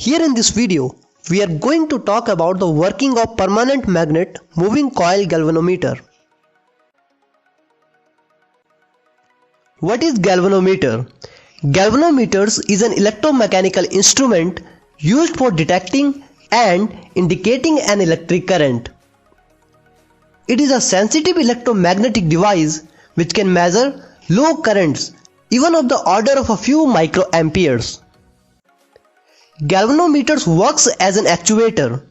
Here in this video, we are going to talk about the working of permanent magnet moving coil galvanometer. What is galvanometer? Galvanometers is an electromechanical instrument used for detecting and indicating an electric current. It is a sensitive electromagnetic device which can measure low currents even of the order of a few microamperes. Galvanometers works as an actuator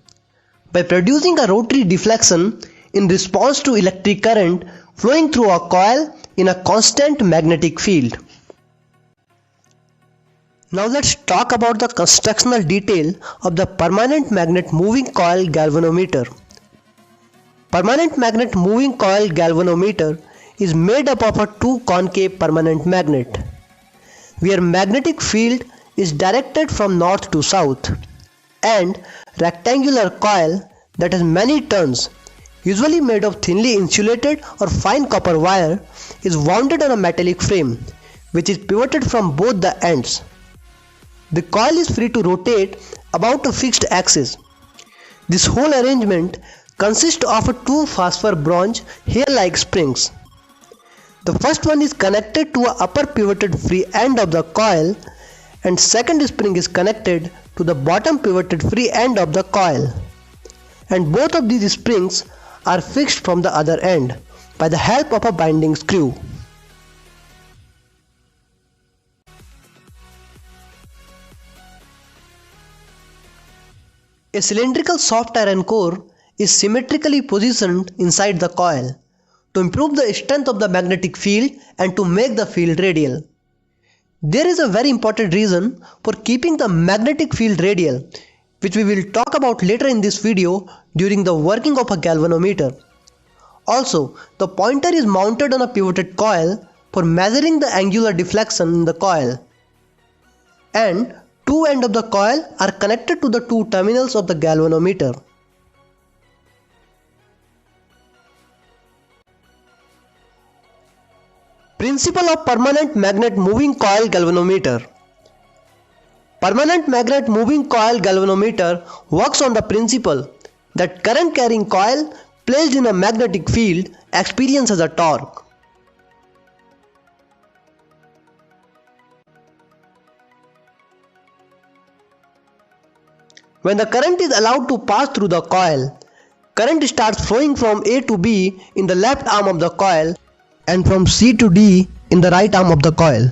by producing a rotary deflection in response to electric current flowing through a coil in a constant magnetic field. Now let's talk about the constructional detail of the permanent magnet moving coil galvanometer. Permanent magnet moving coil galvanometer is made up of a two concave permanent magnet, where magnetic field is directed from north to south, and rectangular coil that has many turns, usually made of thinly insulated or fine copper wire, is wounded on a metallic frame which is pivoted from both the ends. The coil is free to rotate about a fixed axis. This whole arrangement consists of two phosphor bronze hair-like springs. The first one is connected to a upper pivoted free end of the coil, and second spring is connected to the bottom pivoted free end of the coil, and both of these springs are fixed from the other end by the help of a binding screw. A cylindrical soft iron core is symmetrically positioned inside the coil to improve the strength of the magnetic field and to make the field radial. There is a very important reason for keeping the magnetic field radial, which we will talk about later in this video during the working of a galvanometer. Also, the pointer is mounted on a pivoted coil for measuring the angular deflection in the coil, and two ends of the coil are connected to the two terminals of the galvanometer. Principle of permanent magnet moving coil galvanometer. Permanent magnet moving coil galvanometer works on the principle that current carrying coil placed in a magnetic field experiences a torque. When the current is allowed to pass through the coil, current starts flowing from A to B in the left arm of the coil and from C to D in the right arm of the coil.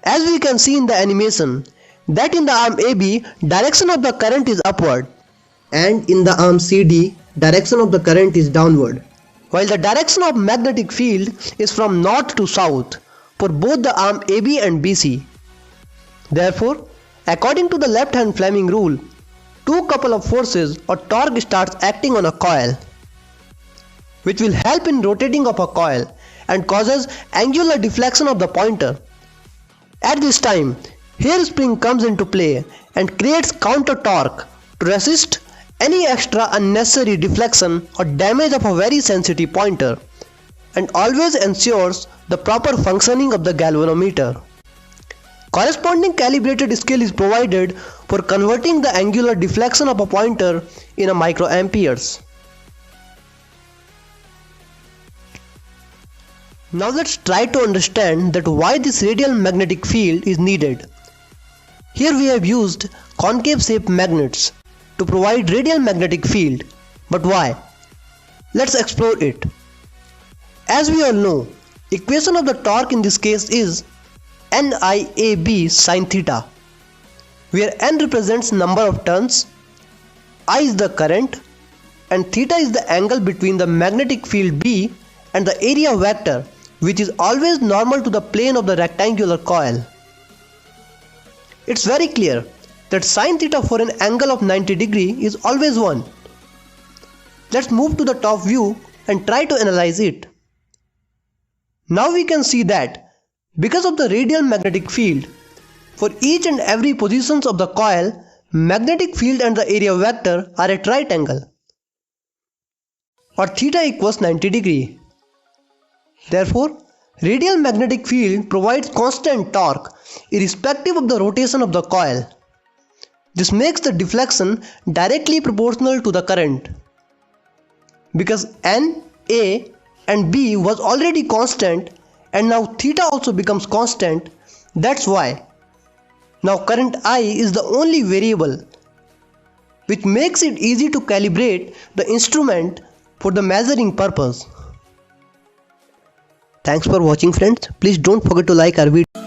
As we can see in the animation, that in the arm AB, direction of the current is upward, and in the arm CD, direction of the current is downward, while the direction of magnetic field is from north to south for both the arm AB and BC. Therefore, according to the left hand Fleming rule, two couple of forces or torque starts acting on a coil, which will help in rotating of a coil and causes angular deflection of the pointer. At this time, hairspring comes into play and creates counter torque to resist any extra unnecessary deflection or damage of a very sensitive pointer, and always ensures the proper functioning of the galvanometer. Corresponding calibrated scale is provided for converting the angular deflection of a pointer in a microamperes. Now let's try to understand that why this radial magnetic field is needed. Here we have used concave shaped magnets to provide radial magnetic field, but why? Let's explore it. As we all know, equation of the torque in this case is NIAB sin theta, where N represents number of turns, I is the current, and theta is the angle between the magnetic field B and the area vector, which is always normal to the plane of the rectangular coil. It's very clear that sin theta for an angle of 90 degree is always 1. Let's move to the top view and try to analyze it. Now we can see that because of the radial magnetic field, for each and every positions of the coil, magnetic field and the area vector are at right angle, or theta equals 90 degree. Therefore, radial magnetic field provides constant torque irrespective of the rotation of the coil. This makes the deflection directly proportional to the current. Because N, A and B was already constant and now theta also becomes constant, that's why. Now current I is the only variable, which makes it easy to calibrate the instrument for the measuring purpose. Thanks for watching friends. Please don't forget to like our video.